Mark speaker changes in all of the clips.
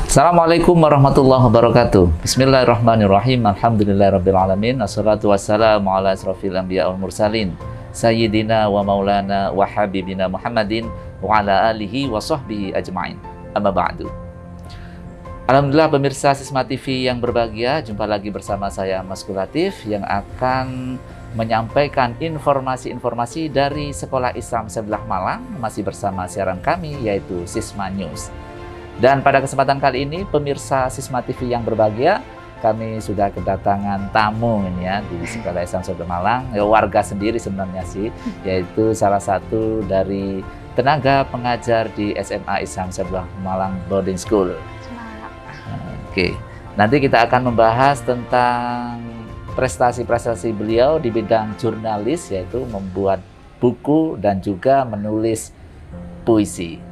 Speaker 1: Assalamualaikum warahmatullahi wabarakatuh. Bismillahirrahmanirrahim. Alhamdulillahirrabbilalamin. Assalatu wassalamu ala asrafil anbiya wal mursalin Sayyidina wa maulana wa habibina Muhammadin wa ala alihi wa sahbihi ajma'in. Amma ba'du. Alhamdulillah pemirsa Sisma TV yang berbahagia, jumpa lagi bersama saya Mas Latif yang akan menyampaikan informasi-informasi dari Sekolah Islam Sebelah Malang, masih bersama siaran kami yaitu Sisma News. Dan pada kesempatan kali ini, pemirsa Sisma TV yang berbahagia, kami sudah kedatangan tamu ini ya di Sekolah Islam Sebelah Malang, ya, warga sendiri sebenarnya sih, yaitu salah satu dari tenaga pengajar di SMA Islam Sebelah Malang Boarding School. Oke, nanti kita akan membahas tentang prestasi-prestasi beliau di bidang jurnalis, yaitu membuat buku dan juga menulis puisi.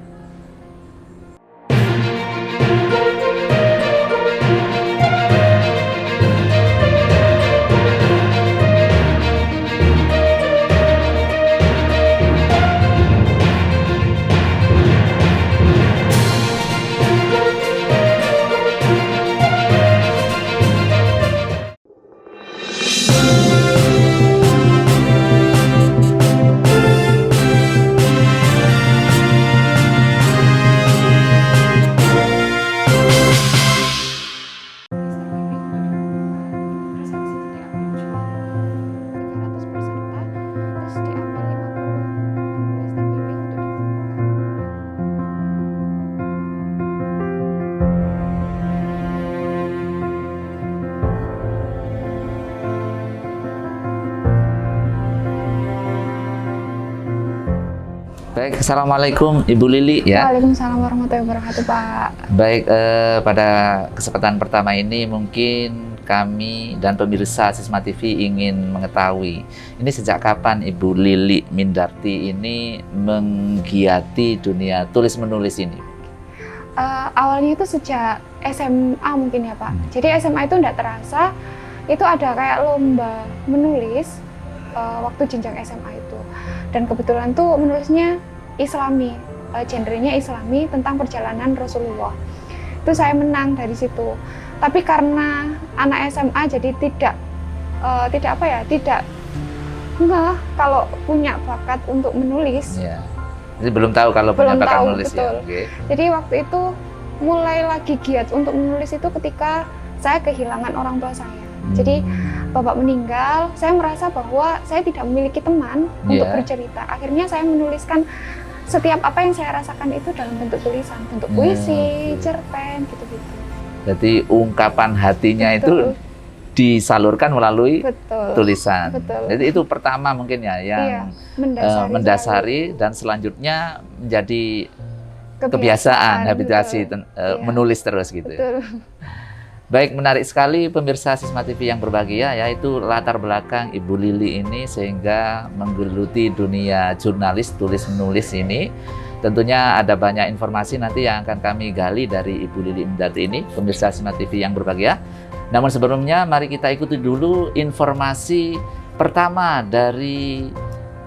Speaker 1: Baik, Assalamualaikum Ibu Lili ya.
Speaker 2: Waalaikumsalam warahmatullahi wabarakatuh, Pak.
Speaker 1: Baik, pada kesempatan pertama ini mungkin kami dan pemirsa Sisma TV ingin mengetahui, ini sejak kapan Ibu Lili Mindarti ini menggiati dunia tulis-menulis ini?
Speaker 2: Awalnya itu sejak SMA mungkin ya, Pak. Jadi SMA itu enggak terasa, itu ada kayak lomba menulis waktu jenjang SMA itu. Dan kebetulan tuh menulisnya Islami, genrenya Islami tentang perjalanan Rasulullah. Itu saya menang dari situ. Tapi karena anak SMA jadi tidak kalau punya bakat untuk menulis.
Speaker 1: Ya. Jadi belum tahu kalau punya bakat menulis ya. Okay.
Speaker 2: Jadi waktu itu mulai lagi giat untuk menulis itu ketika saya kehilangan orang tua saya. Jadi bapak meninggal, saya merasa bahwa saya tidak memiliki teman untuk bercerita. Akhirnya saya menuliskan setiap apa yang saya rasakan itu dalam bentuk tulisan, bentuk puisi, cerpen, gitu-gitu.
Speaker 1: Jadi ungkapan hatinya itu disalurkan melalui tulisan. Jadi itu pertama mungkin ya yang mendasari dan selanjutnya menjadi kebiasaan habituasi menulis terus gitu.
Speaker 2: Betul.
Speaker 1: Baik, menarik sekali pemirsa Sisma TV yang berbahagia, yaitu latar belakang Ibu Lili ini sehingga menggeluti dunia jurnalis tulis-menulis ini. Tentunya ada banyak informasi nanti yang akan kami gali dari Ibu Lili Mindarti ini, pemirsa Sisma TV yang berbahagia. Namun sebelumnya mari kita ikuti dulu informasi pertama dari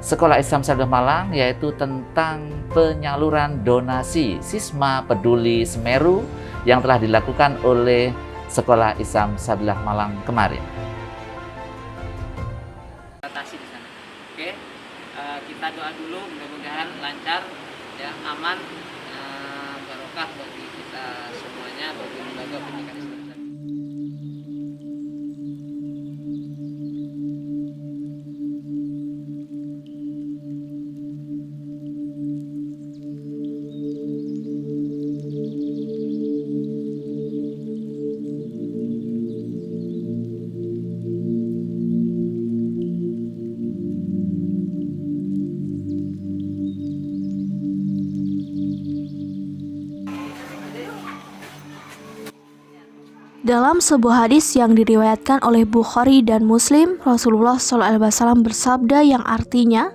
Speaker 1: Sekolah Islam Sebelah Malang, yaitu tentang penyaluran donasi Sisma Peduli Semeru yang telah dilakukan oleh Sekolah Islam Sebelah Malang kemarin.
Speaker 3: Batasi di sana. Oke, kita doa dulu, mudah-mudahan lancar, ya, aman, barokah bagi kita semuanya, bagi lembaga pendidikan Islam.
Speaker 4: Dalam sebuah hadis yang diriwayatkan oleh Bukhari dan Muslim, Rasulullah SAW bersabda yang artinya,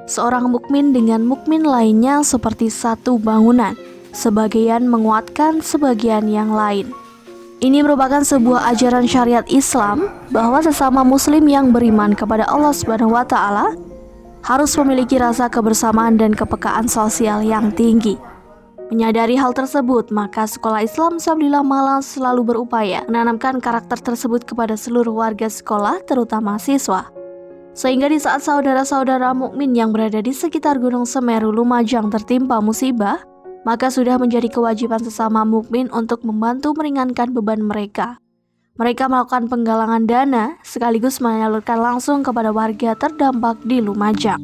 Speaker 4: seorang mukmin dengan mukmin lainnya seperti satu bangunan, sebagian menguatkan sebagian yang lain. Ini merupakan sebuah ajaran syariat Islam bahwa sesama muslim yang beriman kepada Allah Subhanahu wa taala harus memiliki rasa kebersamaan dan kepekaan sosial yang tinggi. Menyadari hal tersebut, maka Sekolah Islam Sabilullah Malang selalu berupaya menanamkan karakter tersebut kepada seluruh warga sekolah, terutama siswa. Sehingga di saat saudara-saudara mukmin yang berada di sekitar Gunung Semeru Lumajang tertimpa musibah, maka sudah menjadi kewajiban sesama mukmin untuk membantu meringankan beban mereka. Mereka melakukan penggalangan dana sekaligus menyalurkan langsung kepada warga terdampak di Lumajang.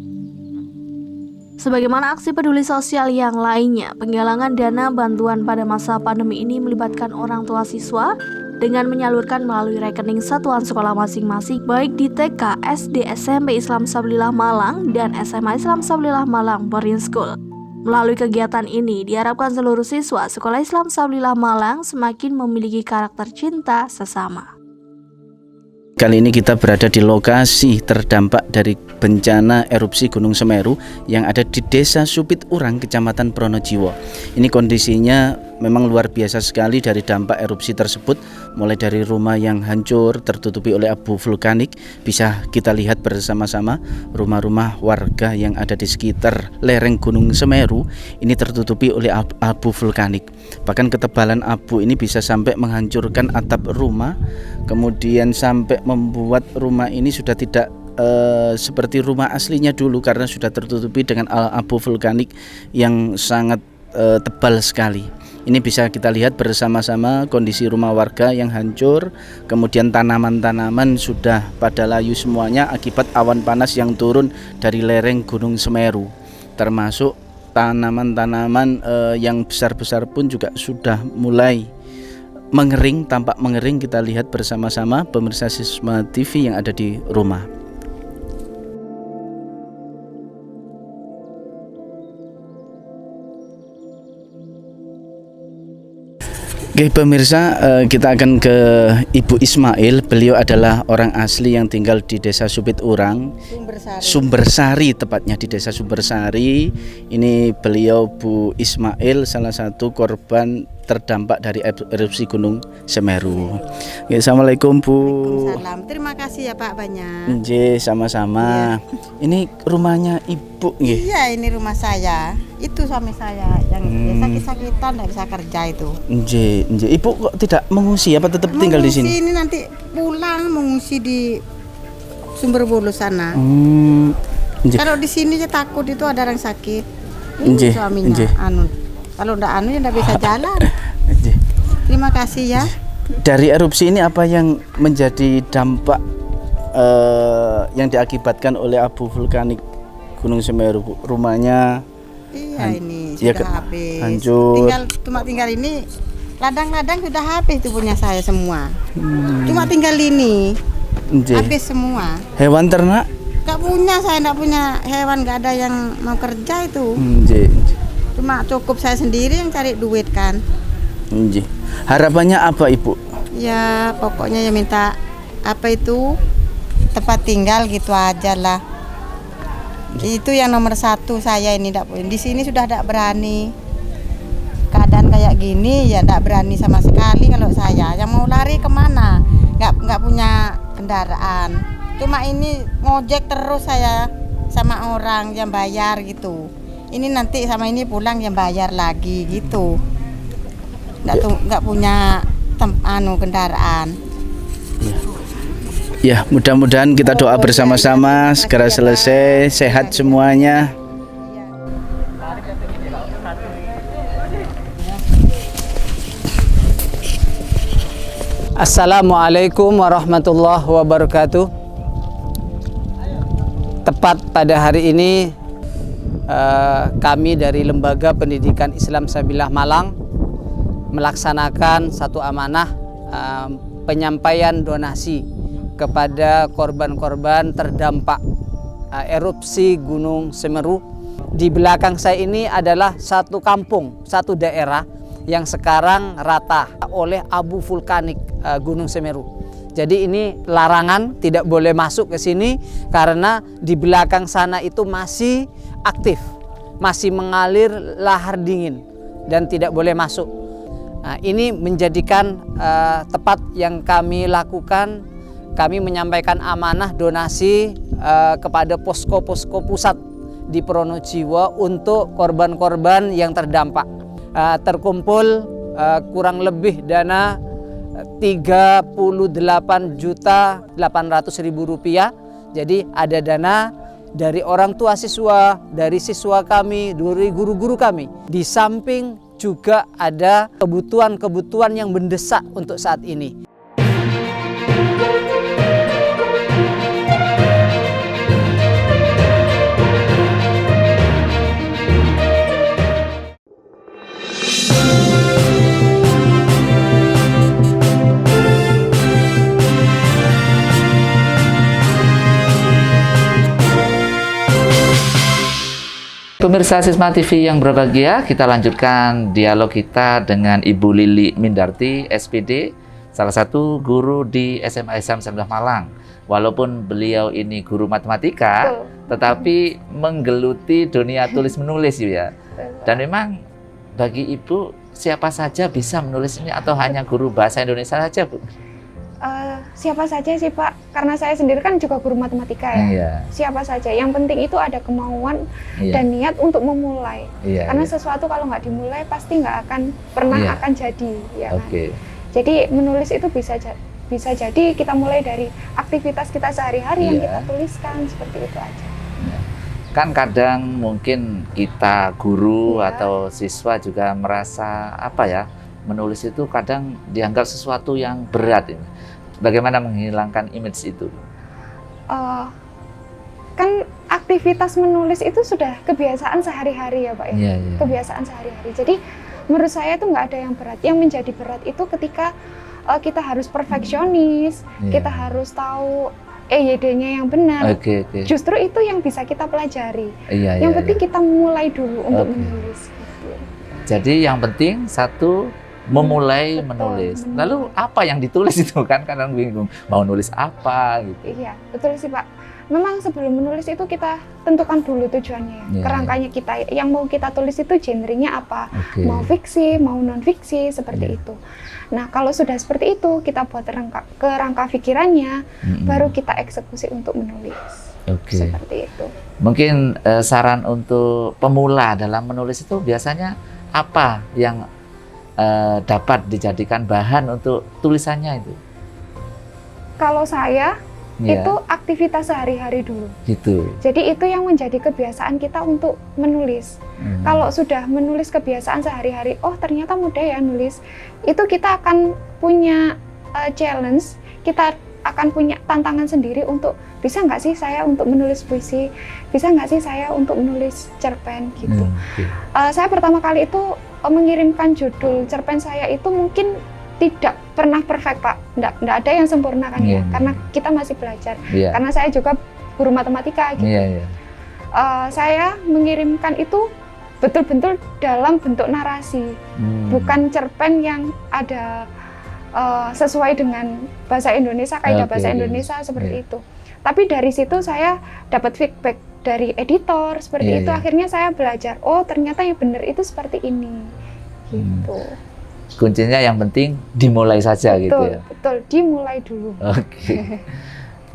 Speaker 4: Sebagaimana aksi peduli sosial yang lainnya, penggalangan dana bantuan pada masa pandemi ini melibatkan orang tua siswa dengan menyalurkan melalui rekening satuan sekolah masing-masing baik di TK, SD, SMP Islam Sabilullah Malang dan SMA Islam Sabilullah Malang Boarding School. Melalui kegiatan ini, diharapkan seluruh siswa Sekolah Islam Sabilullah Malang semakin memiliki karakter cinta sesama.
Speaker 5: Kali ini kita berada di lokasi terdampak dari bencana erupsi Gunung Semeru yang ada di Desa Supit Urang, Kecamatan Pronojiwo. Ini kondisinya memang luar biasa sekali dari dampak erupsi tersebut, mulai dari rumah yang hancur tertutupi oleh abu vulkanik. Bisa kita lihat bersama-sama rumah-rumah warga yang ada di sekitar lereng Gunung Semeru ini tertutupi oleh abu vulkanik. Bahkan ketebalan abu ini bisa sampai menghancurkan atap rumah, kemudian sampai membuat rumah ini sudah tidak seperti rumah aslinya dulu karena sudah tertutupi dengan abu vulkanik yang sangat tebal sekali. Ini bisa kita lihat bersama-sama kondisi rumah warga yang hancur, kemudian tanaman-tanaman sudah pada layu semuanya akibat awan panas yang turun dari lereng Gunung Semeru. Termasuk tanaman-tanaman yang besar-besar pun juga sudah mulai mengering, tampak mengering. Kita lihat bersama-sama pemirsa Sisma TV yang ada di rumah. Oke pemirsa, kita akan ke Ibu Ismail. Beliau adalah orang asli yang tinggal di Desa Supit Urang, Sumbersari tepatnya, di Desa Sumbersari. Ini beliau Bu Ismail, salah satu korban terdampak dari erupsi Gunung Semeru. Oke, Assalamualaikum Bu.
Speaker 6: Waalaikumsalam. Terima kasih ya Pak banyak.
Speaker 5: Nggih, sama-sama. Ini rumahnya Ibu nggih?
Speaker 6: Iya, ini rumah saya. Itu suami saya yang sakit-sakitan tidak bisa kerja itu.
Speaker 5: Nggih. Ibu kok tidak mengungsi, apa tetap tinggal di sini?
Speaker 6: Mengungsi ini nanti pulang mengungsi di Sumberbulu sana. Kalau di sini saya takut itu ada orang sakit. Ini suaminya kalau ndak ya ndak bisa jalan. Terima kasih ya.
Speaker 5: Dari erupsi ini apa yang menjadi dampak yang diakibatkan oleh abu vulkanik Gunung Semeru? Rumahnya
Speaker 6: ini sudah habis.
Speaker 5: Hancur.
Speaker 6: Tinggal ini ladang-ladang sudah habis itu punya saya semua. Cuma tinggal ini. Habis semua.
Speaker 5: Hewan ternak?
Speaker 6: Gak punya, saya nggak punya hewan, nggak ada yang mau kerja itu. Cuma cukup saya sendiri yang cari duit kan.
Speaker 5: Harapannya apa Ibu?
Speaker 6: Ya pokoknya ya minta apa itu tempat tinggal gitu aja lah. Itu yang nomor satu saya ini di sini sudah tidak berani. Keadaan kayak gini ya tidak berani sama sekali kalau saya. Yang mau lari kemana? Nggak punya kendaraan. Cuma ini ngojek terus saya sama orang yang bayar gitu. Ini nanti sama ini pulang yang bayar lagi gitu. Nggak punya kendaraan.
Speaker 5: Ya, mudah-mudahan kita doa bersama-sama segera selesai, sehat semuanya.
Speaker 3: Assalamualaikum warahmatullahi wabarakatuh. Tepat pada hari ini kami dari Lembaga Pendidikan Islam Sabilullah Malang melaksanakan satu amanah penyampaian donasi kepada korban-korban terdampak erupsi Gunung Semeru. Di belakang saya ini adalah satu kampung, satu daerah yang sekarang rata oleh abu vulkanik Gunung Semeru. Jadi ini larangan, tidak boleh masuk ke sini karena di belakang sana itu masih aktif, masih mengalir lahar dingin dan tidak boleh masuk. Nah, ini menjadikan tepat yang kami lakukan. Kami menyampaikan amanah donasi kepada posko-posko pusat di Pronojiwo untuk korban-korban yang terdampak. terkumpul kurang lebih dana 38.800.000 rupiah. Jadi ada dana dari orang tua siswa, dari siswa kami, dari guru-guru kami. Di samping juga ada kebutuhan-kebutuhan yang mendesak untuk saat ini.
Speaker 1: Pemirsa Sisma TV yang berbahagia, kita lanjutkan dialog kita dengan Ibu Lili Mindarti, SPD, salah satu guru di SMA Islam 19 Malang. Walaupun beliau ini guru matematika, tetapi menggeluti dunia tulis-menulis ya. Dan memang bagi Ibu, siapa saja bisa menulis ini atau hanya guru bahasa Indonesia saja, Bu?
Speaker 2: Siapa saja sih Pak, karena saya sendiri kan juga guru matematika ya.
Speaker 1: Iya.
Speaker 2: Siapa saja, yang penting itu ada kemauan dan niat untuk memulai. Karena sesuatu kalau nggak dimulai pasti nggak akan pernah akan jadi, ya kan? Jadi menulis itu bisa jadi kita mulai dari aktivitas kita sehari-hari yang kita tuliskan, seperti itu aja.
Speaker 1: Kan kadang mungkin kita guru atau siswa juga merasa apa ya, menulis itu kadang dianggap sesuatu yang berat ini. Bagaimana menghilangkan image itu?
Speaker 2: Kan aktivitas menulis itu sudah kebiasaan sehari-hari ya Pak ya. Kebiasaan sehari-hari. Jadi menurut saya itu nggak ada yang berat. Yang menjadi berat itu ketika kita harus perfeksionis, kita harus tahu EYD-nya yang benar. Justru itu yang bisa kita pelajari. Yang penting kita mulai dulu untuk menulis. Gitu.
Speaker 1: Jadi yang penting satu, memulai menulis. Lalu apa yang ditulis itu kan kadang bingung mau nulis apa gitu.
Speaker 2: Iya, betul sih Pak. Memang sebelum menulis itu kita tentukan dulu tujuannya. Kerangkanya kita yang mau kita tulis itu genrenya apa? Mau fiksi, mau non fiksi seperti itu. Nah, kalau sudah seperti itu kita buat kerangka pikirannya, baru kita eksekusi untuk menulis. Seperti itu.
Speaker 1: Mungkin saran untuk pemula dalam menulis itu biasanya apa yang dapat dijadikan bahan untuk tulisannya itu?
Speaker 2: Kalau saya itu aktivitas sehari-hari dulu.
Speaker 1: Gitu.
Speaker 2: Jadi itu yang menjadi kebiasaan kita untuk menulis. Kalau sudah menulis kebiasaan sehari-hari, oh ternyata mudah ya nulis. Itu kita akan punya challenge, kita akan punya tantangan sendiri untuk bisa nggak sih saya untuk menulis puisi, bisa nggak sih saya untuk menulis cerpen gitu. Saya pertama kali itu mengirimkan judul cerpen saya itu mungkin tidak pernah perfect Pak, nggak ada yang sempurna kan ya, karena kita masih belajar. Karena saya juga guru matematika gitu. Saya mengirimkan itu betul-betul dalam bentuk narasi, bukan cerpen yang ada sesuai dengan bahasa Indonesia, kaidah bahasa Indonesia seperti itu. Tapi dari situ saya dapat feedback dari editor seperti itu. Akhirnya saya belajar, oh ternyata yang benar itu seperti ini gitu.
Speaker 1: Kuncinya yang penting dimulai saja gitu ya.
Speaker 2: Betul, dimulai dulu.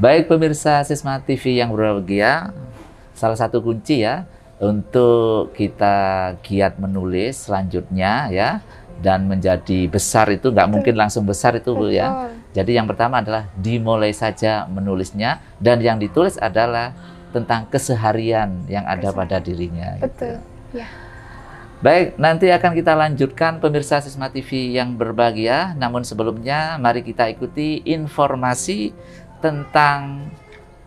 Speaker 1: Baik pemirsa Sisma TV yang berbahagia, salah satu kunci ya untuk kita giat menulis selanjutnya ya, dan menjadi besar itu nggak mungkin langsung besar itu Bu ya. Jadi yang pertama adalah dimulai saja menulisnya, dan yang ditulis adalah tentang keseharian yang ada pada dirinya.
Speaker 2: Betul.
Speaker 1: Gitu. Baik, nanti akan kita lanjutkan pemirsa Sisma TV yang berbahagia. Namun sebelumnya mari kita ikuti informasi tentang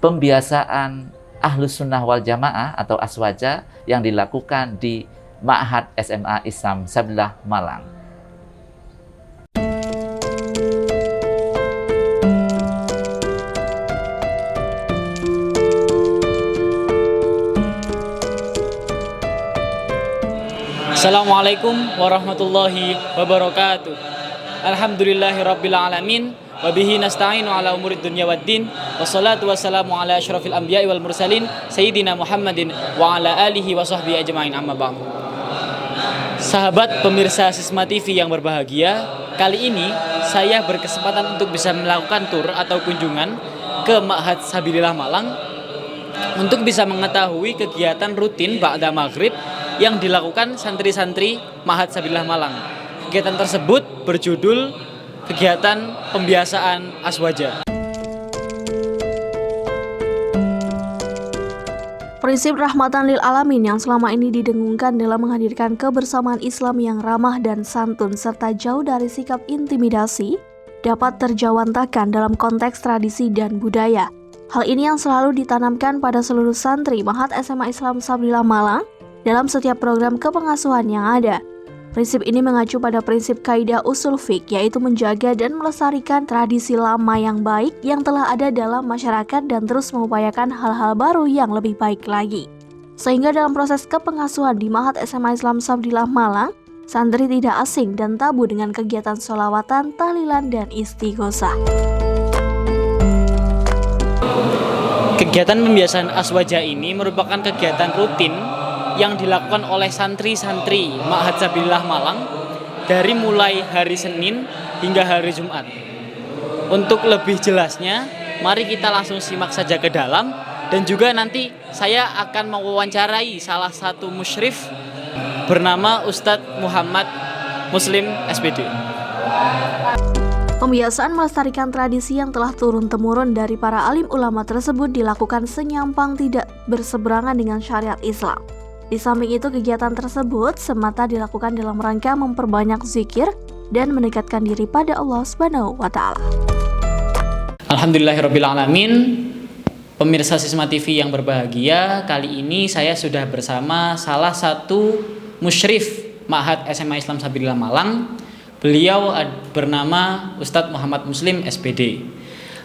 Speaker 1: pembiasaan Ahlus Sunnah wal Jamaah atau Aswaja yang dilakukan di Ma'had SMA Islam 19 Malang.
Speaker 7: Assalamualaikum warahmatullahi wabarakatuh. Alhamdulillahirabbil alamin wa bihi nasta'inu ala umurid dunya waddin. Wassalatu wassalamu ala asyrafil anbiya'i wal mursalin sayyidina Muhammadin wa ala alihi wa sahbihi ajmain, amma ba'du. Sahabat pemirsa Sisma TV yang berbahagia, kali ini saya berkesempatan untuk bisa melakukan tur atau kunjungan ke Ma'had Sabilillah Malang untuk bisa mengetahui kegiatan rutin ba'da maghrib yang dilakukan santri-santri Ma'had Sabilillah Malang. Kegiatan tersebut berjudul kegiatan pembiasaan aswaja.
Speaker 4: Prinsip rahmatan lil alamin yang selama ini didengungkan dalam menghadirkan kebersamaan Islam yang ramah dan santun serta jauh dari sikap intimidasi dapat terjawantahkan dalam konteks tradisi dan budaya. Hal ini yang selalu ditanamkan pada seluruh santri Ma'had SMA Islam Sabilillah Malang dalam setiap program kepengasuhan yang ada. Prinsip ini mengacu pada prinsip kaidah usul fiqh, yaitu menjaga dan melestarikan tradisi lama yang baik yang telah ada dalam masyarakat dan terus mengupayakan hal-hal baru yang lebih baik lagi. Sehingga dalam proses kepengasuhan di Ma'had SMA Islam Sabilillah Malang, santri tidak asing dan tabu dengan kegiatan sholawatan, tahlilan, dan istighosah.
Speaker 7: Kegiatan pembiasaan aswaja ini merupakan kegiatan rutin yang dilakukan oleh santri-santri Ma'had Sabilillah Malang dari mulai hari Senin hingga hari Jumat. Untuk lebih jelasnya, mari kita langsung simak saja ke dalam, dan juga nanti saya akan mewawancarai salah satu musyrif bernama Ustadz Muhammad Muslim SPD.
Speaker 4: Pembiasaan melestarikan tradisi yang telah turun-temurun dari para alim ulama tersebut dilakukan senyampang tidak berseberangan dengan syariat Islam. Di samping itu, kegiatan tersebut semata dilakukan dalam rangka memperbanyak zikir dan mendekatkan diri pada Allah Subhanahu wa Ta'ala.
Speaker 7: Alhamdulillahirabbil alamin. Pemirsa Sisma TV yang berbahagia, kali ini saya sudah bersama salah satu musyrif Ma'had SMA Islam Sabilillah Malang. Beliau bernama Ustadz Muhammad Muslim SPD.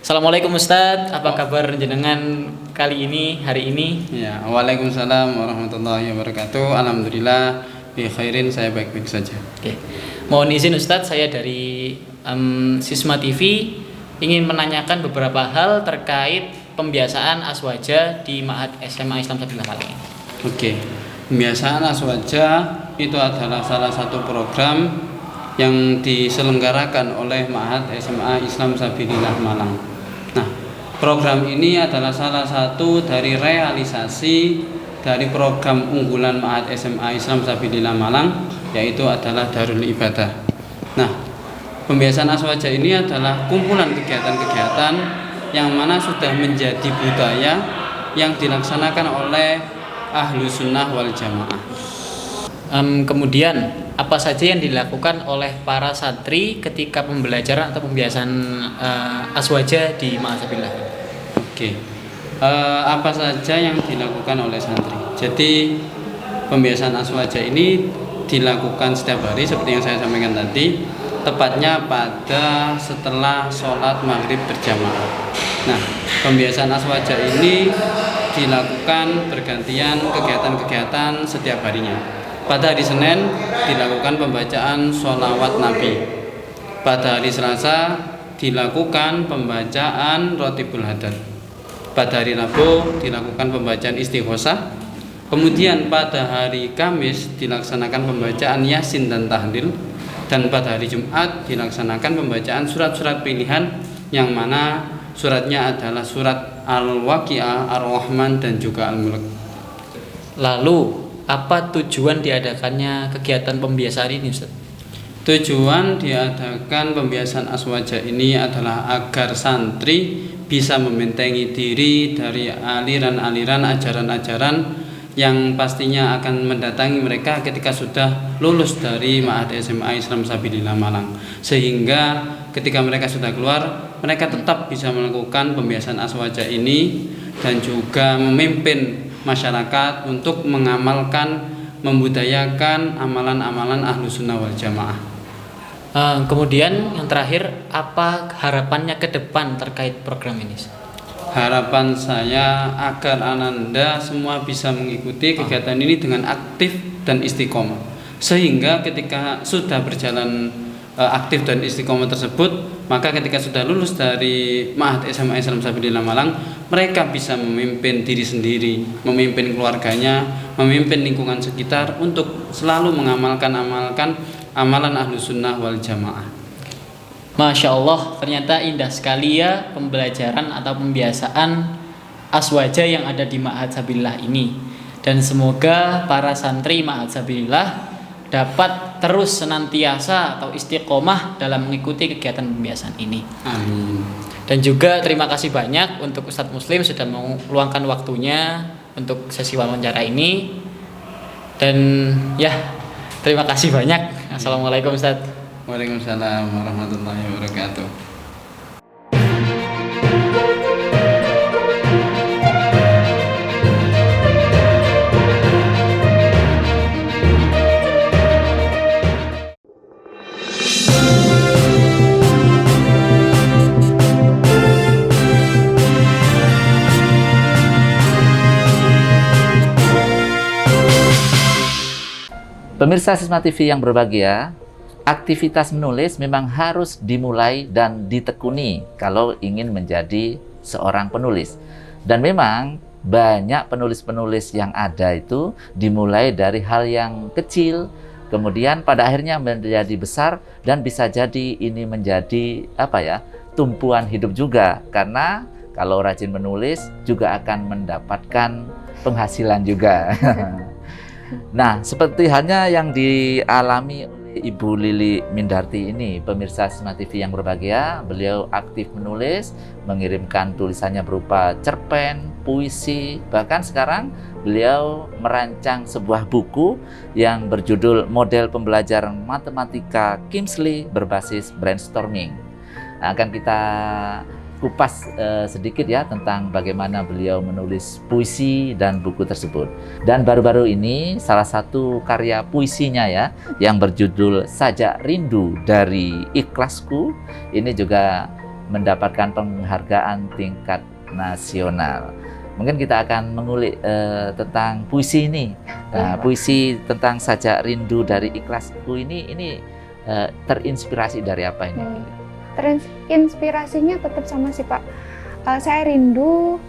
Speaker 7: Assalamualaikum Ustadz, apa kabar jenengan kali ini, hari ini?
Speaker 8: Ya, waalaikumsalam warahmatullahi wabarakatuh. Alhamdulillah, bi khairin, saya baik-baik saja.
Speaker 7: Oke. Mohon izin Ustadz, saya dari Sisma TV ingin menanyakan beberapa hal terkait pembiasaan aswaja di Ma'had SMA Islam Sabilillah Malang.
Speaker 8: Oke. Pembiasaan aswaja itu adalah salah satu program yang diselenggarakan oleh Ma'had SMA Islam Sabilillah Malang. Nah, program ini adalah salah satu dari realisasi dari program unggulan Ma'had SMA Islam Sabilillah Malang, yaitu adalah Darul Ibadah. Nah, pembiasaan aswaja ini adalah kumpulan kegiatan-kegiatan yang mana sudah menjadi budaya yang dilaksanakan oleh Ahlu Sunnah wal Jamaah.
Speaker 7: Kemudian apa saja yang dilakukan oleh para santri ketika pembelajaran atau pembiasaan aswaja di Ma'had Sabilillah?
Speaker 8: Oke. Apa saja yang dilakukan oleh santri? Jadi pembiasaan aswaja ini dilakukan setiap hari seperti yang saya sampaikan tadi, tepatnya pada setelah sholat maghrib berjamaah. Nah, pembiasaan aswaja ini dilakukan bergantian kegiatan-kegiatan setiap harinya. Pada hari Senin dilakukan pembacaan sholawat Nabi. Pada hari Selasa dilakukan pembacaan Rotibul Hadad. Pada hari Rabu dilakukan pembacaan istighosah. Kemudian pada hari Kamis dilaksanakan pembacaan Yasin dan Tahlil. Dan pada hari Jumat dilaksanakan pembacaan surat-surat pilihan, yang mana suratnya adalah surat Al-Waqi'ah, Ar-Rahman, dan juga Al-Mulk.
Speaker 7: Lalu apa tujuan diadakannya kegiatan pembiasaan ini, Ustaz?
Speaker 8: Tujuan diadakan pembiasaan aswaja ini adalah agar santri bisa membentengi diri dari aliran-aliran ajaran-ajaran yang pastinya akan mendatangi mereka ketika sudah lulus dari Ma'had SMA Islam Sabilillah Malang, sehingga ketika mereka sudah keluar, mereka tetap bisa melakukan pembiasaan aswaja ini dan juga memimpin masyarakat untuk mengamalkan, membudayakan amalan-amalan Ahlu Sunnah wal Jamaah.
Speaker 7: Kemudian yang terakhir, apa harapannya ke depan terkait program ini?
Speaker 8: Harapan saya agar ananda semua bisa mengikuti kegiatan ini dengan aktif dan istiqomah, sehingga ketika sudah berjalan aktif dan istiqomah tersebut, maka ketika sudah lulus dari Ma'had SMA Islam Sabilillah Malang, mereka bisa memimpin diri sendiri, memimpin keluarganya, memimpin lingkungan sekitar untuk selalu mengamalkan amalan Ahlu Sunnah wal Jamaah.
Speaker 7: Masya Allah, ternyata indah sekali ya pembelajaran atau pembiasaan aswaja yang ada di Ma'had Sabilillah ini. Dan semoga para santri ma'adzabilillah dapat terus senantiasa atau istiqomah dalam mengikuti kegiatan pembiasaan ini.
Speaker 8: Amin.
Speaker 7: Dan juga terima kasih banyak untuk Ustadz Muslim sudah meluangkan waktunya untuk sesi wawancara ini. Dan ya, terima kasih banyak. Assalamualaikum Ustadz.
Speaker 8: Waalaikumsalam warahmatullahi wabarakatuh.
Speaker 1: Pemirsa Sisma TV yang berbahagia, aktivitas menulis memang harus dimulai dan ditekuni kalau ingin menjadi seorang penulis. Dan memang banyak penulis-penulis yang ada itu dimulai dari hal yang kecil, kemudian pada akhirnya menjadi besar dan bisa jadi ini menjadi tumpuan hidup juga, karena kalau rajin menulis juga akan mendapatkan penghasilan juga. Nah, seperti halnya yang dialami oleh Ibu Lili Mindarti ini, pemirsa Sisma TV yang berbahagia, beliau aktif menulis, mengirimkan tulisannya berupa cerpen, puisi, bahkan sekarang beliau merancang sebuah buku yang berjudul Model Pembelajaran Matematika Kingsley berbasis brainstorming. Akan kita kupas sedikit ya tentang bagaimana beliau menulis puisi dan buku tersebut. Dan baru-baru ini salah satu karya puisinya ya yang berjudul Sajak Rindu dari Ikhlasku ini juga mendapatkan penghargaan tingkat nasional. Mungkin kita akan mengulik tentang puisi ini. Nah, puisi tentang Sajak Rindu dari Ikhlasku ini terinspirasi dari apa ini?
Speaker 2: Inspirasinya tetap sama sih Pak. Saya rindu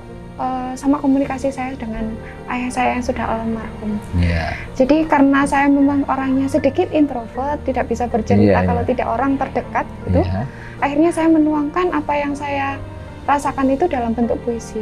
Speaker 2: sama komunikasi saya dengan ayah saya yang sudah almarhum.
Speaker 1: Yeah.
Speaker 2: Jadi karena saya memang orangnya sedikit introvert, tidak bisa bercerita kalau tidak orang terdekat gitu. Akhirnya saya menuangkan apa yang saya rasakan itu dalam bentuk puisi.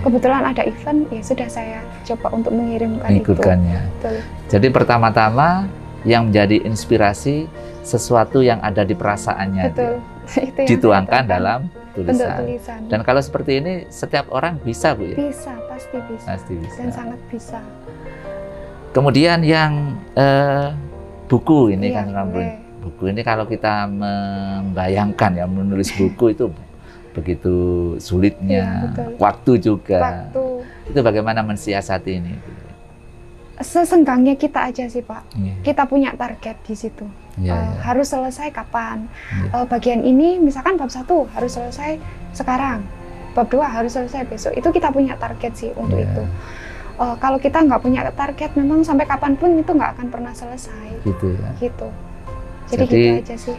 Speaker 2: Kebetulan ada event, ya sudah saya coba untuk mengirimkan itu. Betul.
Speaker 1: Jadi pertama-tama yang menjadi inspirasi sesuatu yang ada di perasaannya.
Speaker 2: Betul. Itu
Speaker 1: dituangkan dalam tulisan.
Speaker 2: tulisan.
Speaker 1: Dan kalau seperti ini setiap orang bisa, Bu ya?
Speaker 2: Bisa, pasti bisa.
Speaker 1: Pasti bisa.
Speaker 2: Dan sangat bisa.
Speaker 1: Kemudian yang buku ini kan buku ini kalau kita membayangkan ya menulis buku itu begitu sulitnya, waktu juga. Itu bagaimana mensiasati ini?
Speaker 2: Sesenggangnya kita aja sih Pak. Kita punya target di situ. Harus selesai kapan? Bagian ini misalkan bab 1 harus selesai sekarang, bab 2 harus selesai besok. Itu kita punya target sih untuk itu. Kalau kita nggak punya target, memang sampai kapanpun itu nggak akan pernah selesai.
Speaker 1: Gitu ya.
Speaker 2: Gitu. Jadi gitu aja sih.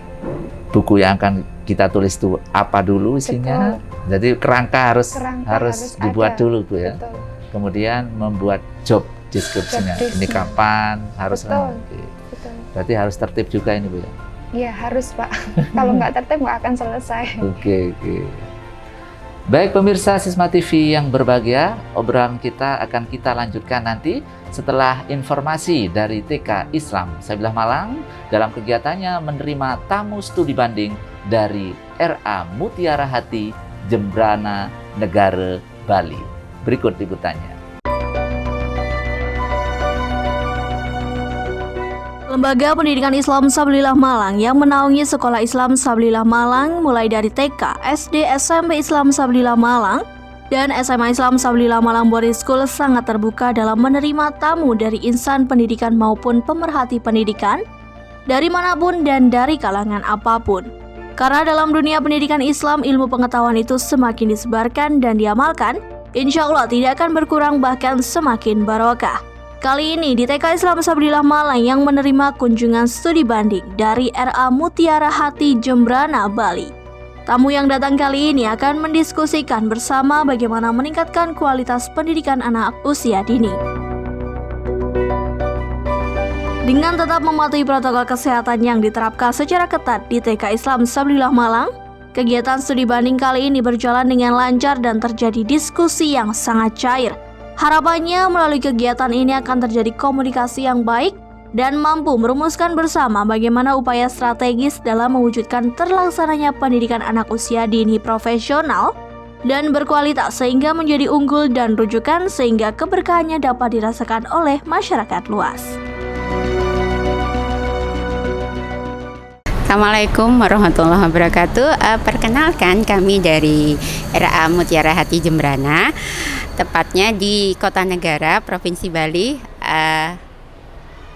Speaker 1: Buku yang akan kita tulis itu apa dulu isinya? Betul. Jadi kerangka harus dibuat dulu Bu ya.
Speaker 2: Betul.
Speaker 1: Kemudian membuat job deskripsinya. Ini kapan harus Berarti harus tertib juga ini Bu ya?
Speaker 2: Iya harus Pak. Kalau nggak tertib nggak akan selesai.
Speaker 1: Oke. Baik pemirsa Sisma TV yang berbahagia, obrolan kita akan kita lanjutkan nanti setelah informasi dari TK Islam Sabilah Malang dalam kegiatannya menerima tamu studi banding dari RA Mutiara Hati Jembrana Negara Bali. Berikut liputannya.
Speaker 4: Lembaga Pendidikan Islam Sabilah Malang yang menaungi Sekolah Islam Sabilah Malang mulai dari TK, SD, SMP Islam Sabilah Malang, dan SMA Islam Sabilah Malang Boarding School sangat terbuka dalam menerima tamu dari insan pendidikan maupun pemerhati pendidikan dari manapun dan dari kalangan apapun. Karena dalam dunia pendidikan Islam, ilmu pengetahuan itu semakin disebarkan dan diamalkan, insya Allah tidak akan berkurang bahkan semakin barokah. Kali ini di TK Islam Sabilah Malang yang menerima kunjungan studi banding dari RA Mutiara Hati Jembrana, Bali. Tamu yang datang kali ini akan mendiskusikan bersama bagaimana meningkatkan kualitas pendidikan anak usia dini. Dengan tetap mematuhi protokol kesehatan yang diterapkan secara ketat di TK Islam Sabilah Malang, kegiatan studi banding kali ini berjalan dengan lancar dan terjadi diskusi yang sangat cair. Harapannya melalui kegiatan ini akan terjadi komunikasi yang baik dan mampu merumuskan bersama bagaimana upaya strategis dalam mewujudkan terlaksananya pendidikan anak usia dini profesional dan berkualitas sehingga menjadi unggul dan rujukan sehingga keberkahannya dapat dirasakan oleh masyarakat luas.
Speaker 9: Assalamualaikum warahmatullahi wabarakatuh. Perkenalkan, kami dari RA Mutiara Hati Jembrana, tepatnya di Kota Negara, Provinsi Bali.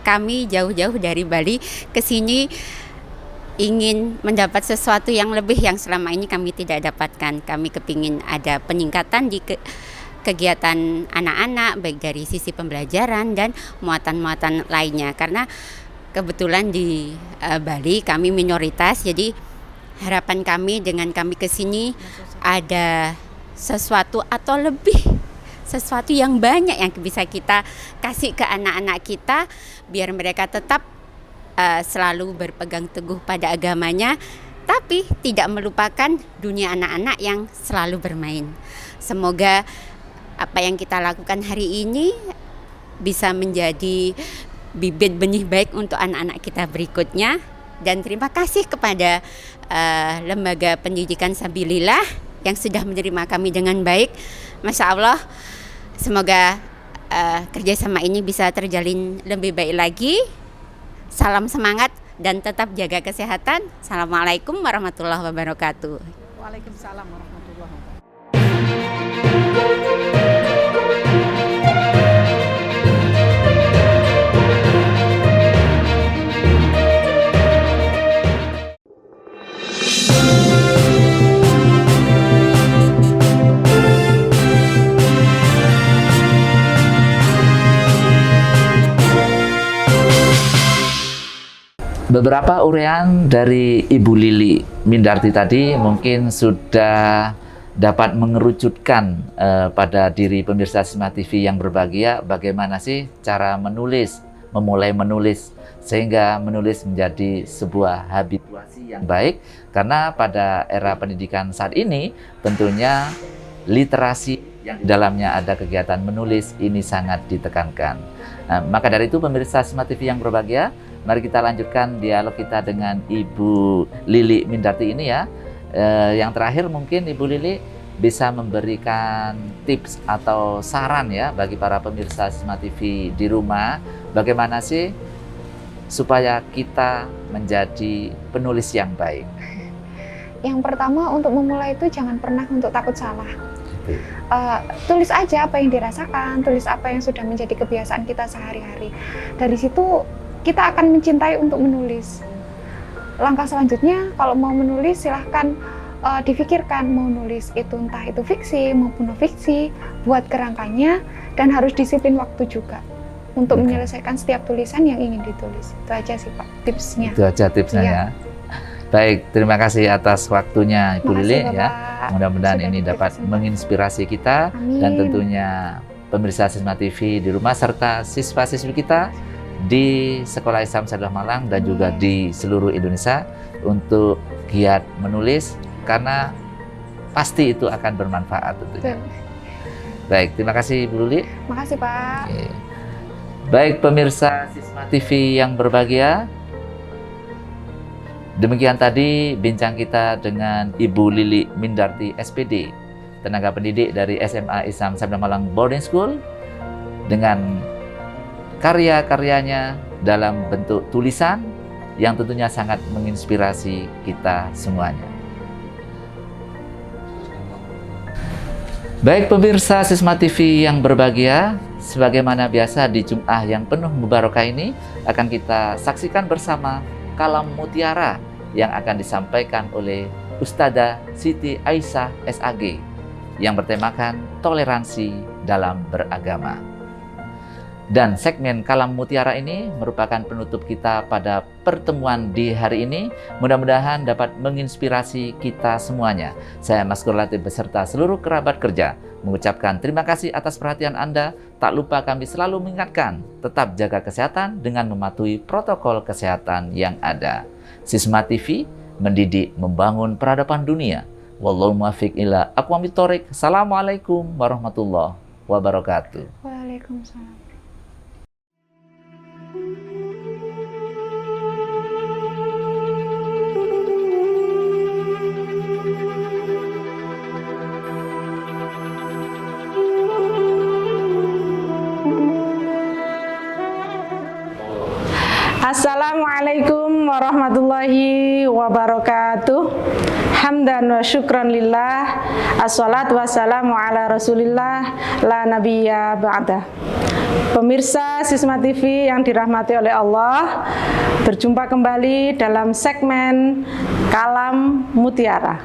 Speaker 9: Kami jauh-jauh dari Bali ke sini ingin mendapat sesuatu yang lebih yang selama ini kami tidak dapatkan. Kami kepingin ada peningkatan di kegiatan anak-anak, baik dari sisi pembelajaran dan muatan-muatan lainnya. Karena kebetulan di Bali kami minoritas, jadi harapan kami dengan kami ke sini ada sesuatu atau lebih, sesuatu yang banyak yang bisa kita kasih ke anak-anak kita biar mereka tetap selalu berpegang teguh pada agamanya, tapi tidak melupakan dunia anak-anak yang selalu bermain. Semoga apa yang kita lakukan hari ini bisa menjadi bibit benih baik untuk anak-anak kita berikutnya. Dan terima kasih kepada Lembaga Pendidikan Sabilillah yang sudah menerima kami dengan baik. Masya Allah, semoga kerjasama ini bisa terjalin lebih baik lagi. Salam semangat dan tetap jaga kesehatan. Assalamualaikum warahmatullahi wabarakatuh.
Speaker 6: Waalaikumsalam warahmatullahi wabarakatuh.
Speaker 1: Beberapa uraian dari Ibu Lili Mindarti tadi mungkin sudah dapat mengerucutkan pada diri pemirsa Sisma TV yang berbahagia bagaimana sih cara menulis, memulai menulis sehingga menulis menjadi sebuah habituasi yang baik, karena pada era pendidikan saat ini tentunya literasi yang di dalamnya ada kegiatan menulis ini sangat ditekankan. Maka dari itu pemirsa Sisma TV yang berbahagia, mari kita lanjutkan dialog kita dengan Ibu Lili Mindarti ini ya. Yang terakhir mungkin Ibu Lili bisa memberikan tips atau saran ya bagi para pemirsa Sisma TV di rumah, bagaimana sih supaya kita menjadi penulis yang baik.
Speaker 2: Yang pertama, untuk memulai itu jangan pernah untuk takut salah. Tulis aja apa yang dirasakan, tulis apa yang sudah menjadi kebiasaan kita sehari-hari. Dari situ kita akan mencintai untuk menulis. Langkah selanjutnya, kalau mau menulis silahkan difikirkan mau nulis itu entah itu fiksi maupun non fiksi, buat kerangkanya dan harus disiplin waktu juga untuk menyelesaikan setiap tulisan yang ingin ditulis. Itu aja sih Pak tipsnya.
Speaker 1: Itu aja tipsnya ya. Baik, terima kasih atas waktunya Ibu Lili ya. Mudah-mudahan ini dapat menginspirasi kita. Amin. Dan tentunya pemirsa Sisma TV di rumah serta siswa-siswi kita di Sekolah Islam Sabilillah Malang dan juga di seluruh Indonesia untuk giat menulis, karena pasti itu akan bermanfaat tentunya. Baik, terima kasih Bu Lili.
Speaker 2: Terima kasih Pak.
Speaker 1: Oke. Baik pemirsa Sisma TV yang berbahagia, demikian tadi bincang kita dengan Ibu Lili Mindarti SPD, tenaga pendidik dari SMA Islam Sabilillah Malang Boarding School, dengan karya-karyanya dalam bentuk tulisan yang tentunya sangat menginspirasi kita semuanya. Baik pemirsa Sisma TV yang berbahagia, sebagaimana biasa di Jum'ah yang penuh mubarakah ini akan kita saksikan bersama Kalam Mutiara yang akan disampaikan oleh Ustadzah Siti Aisyah SAG yang bertemakan toleransi dalam beragama. Dan segmen Kalam Mutiara ini merupakan penutup kita pada pertemuan di hari ini. Mudah-mudahan dapat menginspirasi kita semuanya. Saya Mas Latif beserta seluruh kerabat kerja mengucapkan terima kasih atas perhatian Anda. Tak lupa kami selalu mengingatkan, tetap jaga kesehatan dengan mematuhi protokol kesehatan yang ada. Sisma TV, mendidik membangun peradaban dunia. Wallahu muwaffiq ila aqwamit thoriq. Assalamualaikum warahmatullahi wabarakatuh.
Speaker 2: Waalaikumsalam.
Speaker 10: Assalamualaikum warahmatullahi wabarakatuh. Hamdan wa syukran lillah. Assalatu wassalamu ala rasulillah la nabiyya ba'dah. Pemirsa Sisma TV yang dirahmati oleh Allah, berjumpa kembali dalam segmen Kalam Mutiara.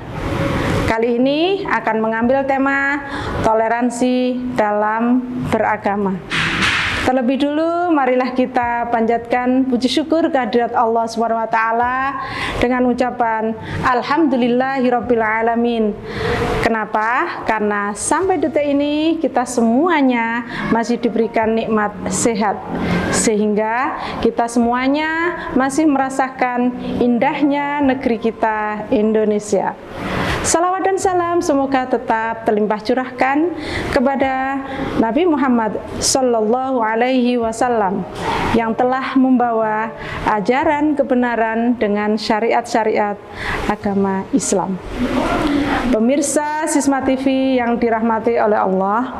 Speaker 10: Kali ini akan mengambil tema toleransi dalam beragama. Terlebih dulu, marilah kita panjatkan puji syukur kehadirat Allah SWT dengan ucapan Alhamdulillahirabbil alamin. Kenapa? Karena sampai detik ini kita semuanya masih diberikan nikmat sehat, sehingga kita semuanya masih merasakan indahnya negeri kita Indonesia. Salawat dan salam semoga tetap terlimpah curahkan kepada Nabi Muhammad Sallallahu Alaihi Wasallam yang telah membawa ajaran kebenaran dengan syariat-syariat agama Islam. Pemirsa Sisma TV yang dirahmati oleh Allah,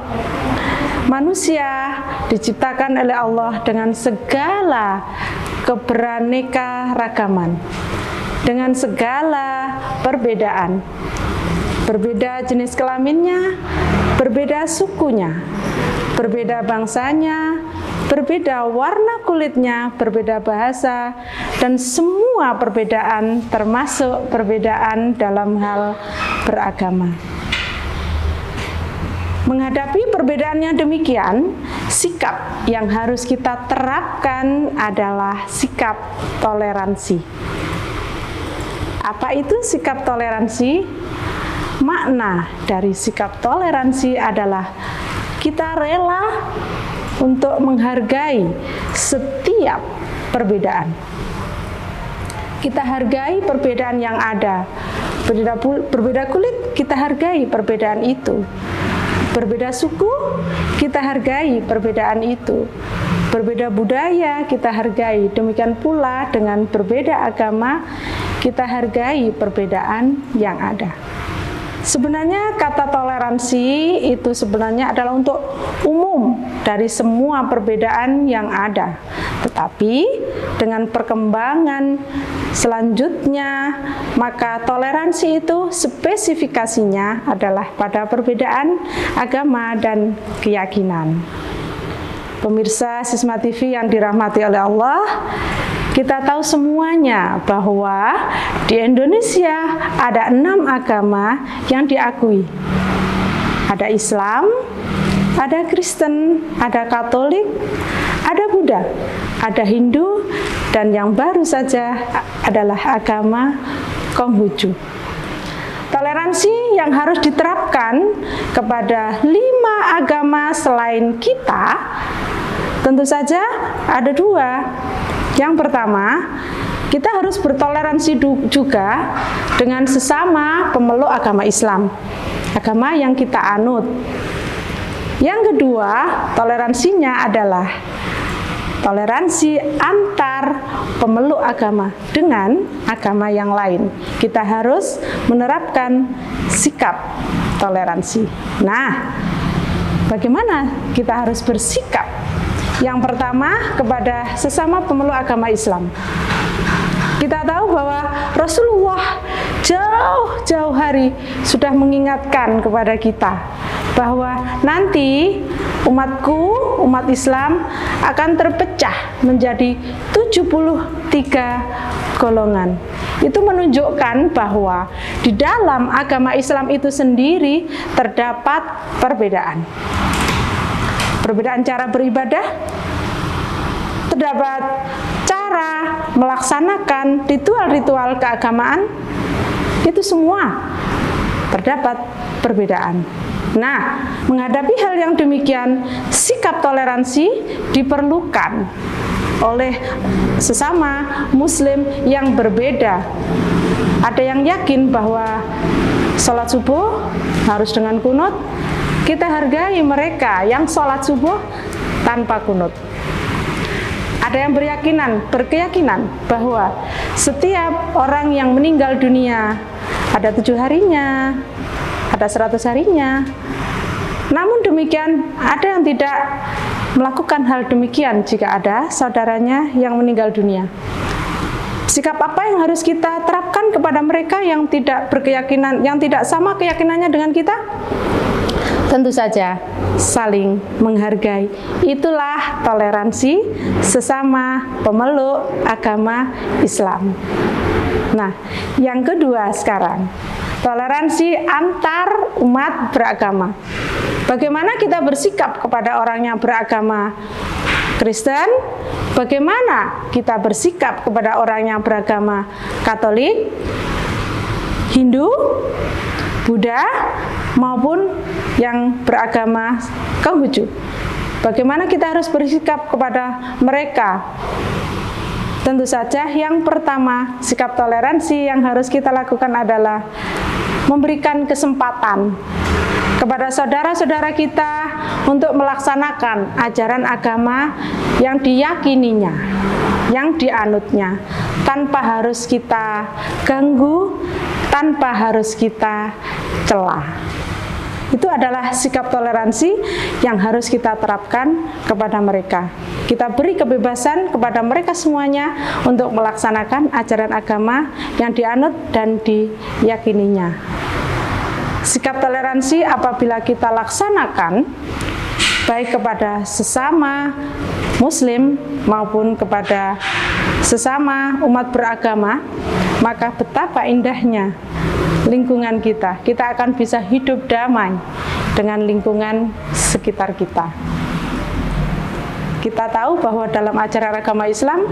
Speaker 10: manusia diciptakan oleh Allah dengan segala keberaneka ragaman, dengan segala perbedaan. Berbeda jenis kelaminnya, berbeda sukunya, berbeda bangsanya, berbeda warna kulitnya, berbeda bahasa, dan semua perbedaan termasuk perbedaan dalam hal beragama. Menghadapi perbedaan yang demikian, sikap yang harus kita terapkan adalah sikap toleransi. Apa itu sikap toleransi? Makna dari sikap toleransi adalah kita rela untuk menghargai setiap perbedaan. Kita hargai perbedaan yang ada. Berbeda kulit, kita hargai perbedaan itu. Berbeda suku, kita hargai perbedaan itu. Berbeda budaya, kita hargai. Demikian pula dengan berbeda agama, kita hargai perbedaan yang ada. Sebenarnya kata toleransi itu sebenarnya adalah untuk umum dari semua perbedaan yang ada. Tetapi dengan perkembangan selanjutnya, maka toleransi itu spesifikasinya adalah pada perbedaan agama dan keyakinan. Pemirsa Sisma TV yang dirahmati oleh Allah, kita tahu semuanya bahwa di Indonesia ada 6 agama yang diakui. Ada Islam, ada Kristen, ada Katolik, ada Buddha, ada Hindu, dan yang baru saja adalah agama Konghucu. Toleransi yang harus diterapkan kepada 5 agama selain kita tentu saja ada 2. Yang pertama, kita harus bertoleransi juga dengan sesama pemeluk agama Islam, agama yang kita anut. Yang kedua, toleransinya adalah toleransi antar pemeluk agama dengan agama yang lain. Kita harus menerapkan sikap toleransi. Nah, bagaimana kita harus bersikap? Yang pertama, kepada sesama pemeluk agama Islam. Kita tahu bahwa Rasulullah jauh-jauh hari sudah mengingatkan kepada kita bahwa nanti umatku, umat Islam akan terpecah menjadi 73 golongan. Itu menunjukkan bahwa di dalam agama Islam itu sendiri terdapat perbedaan. Perbedaan cara beribadah, terdapat cara melaksanakan ritual-ritual keagamaan, itu semua terdapat perbedaan. Nah, menghadapi hal yang demikian, sikap toleransi diperlukan oleh sesama muslim yang berbeda. Ada yang yakin bahwa sholat subuh harus dengan kunut, Kita hargai mereka yang sholat subuh tanpa kunut. Ada yang berkeyakinan bahwa setiap orang yang meninggal dunia ada 7 harinya, ada 100 harinya. Namun demikian, ada yang tidak melakukan hal demikian jika ada saudaranya yang meninggal dunia. Sikap apa yang harus kita terapkan kepada mereka yang tidak berkeyakinan, yang tidak sama keyakinannya dengan kita? Tentu saja saling menghargai. Itulah toleransi sesama pemeluk agama Islam. Nah, yang kedua sekarang, toleransi antar umat beragama. Bagaimana kita bersikap kepada orang yang beragama Kristen? Bagaimana kita bersikap kepada orang yang beragama Katolik, Hindu, Buddha, maupun yang beragama Konghucu? Bagaimana kita harus bersikap kepada mereka? Tentu saja yang pertama, sikap toleransi yang harus kita lakukan adalah memberikan kesempatan kepada saudara-saudara kita untuk melaksanakan ajaran agama yang diyakininya, yang dianutnya, tanpa harus kita ganggu, tanpa harus kita celah. Itu adalah sikap toleransi yang harus kita terapkan kepada mereka. Kita beri kebebasan kepada mereka semuanya untuk melaksanakan ajaran agama yang dianut dan diyakininya. Sikap toleransi apabila kita laksanakan baik kepada sesama Muslim maupun kepada sesama umat beragama, maka betapa indahnya lingkungan kita. Kita akan bisa hidup damai dengan lingkungan sekitar kita. Kita tahu bahwa dalam ajaran agama Islam,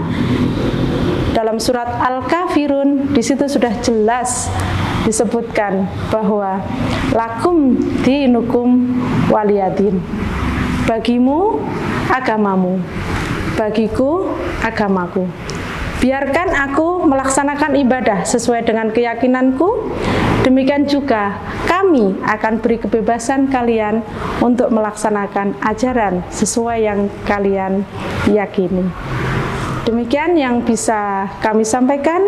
Speaker 10: dalam surat Al-Kafirun, di situ sudah jelas disebutkan bahwa lakum dinukum waliyadin. Bagimu agamamu, bagiku agamaku. Biarkan aku melaksanakan ibadah sesuai dengan keyakinanku, demikian juga kami akan beri kebebasan kalian untuk melaksanakan ajaran sesuai yang kalian yakini. Demikian yang bisa kami sampaikan.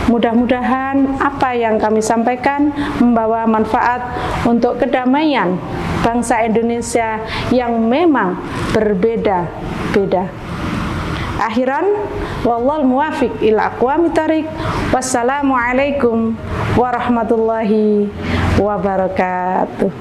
Speaker 10: Mudah-mudahan apa yang kami sampaikan membawa manfaat untuk kedamaian bangsa Indonesia yang memang berbeda-beda. Akhiran, wallahul muwafiq ila aqwamit thariq. Wassalamualaikum warahmatullahi wabarakatuh.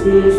Speaker 11: Sis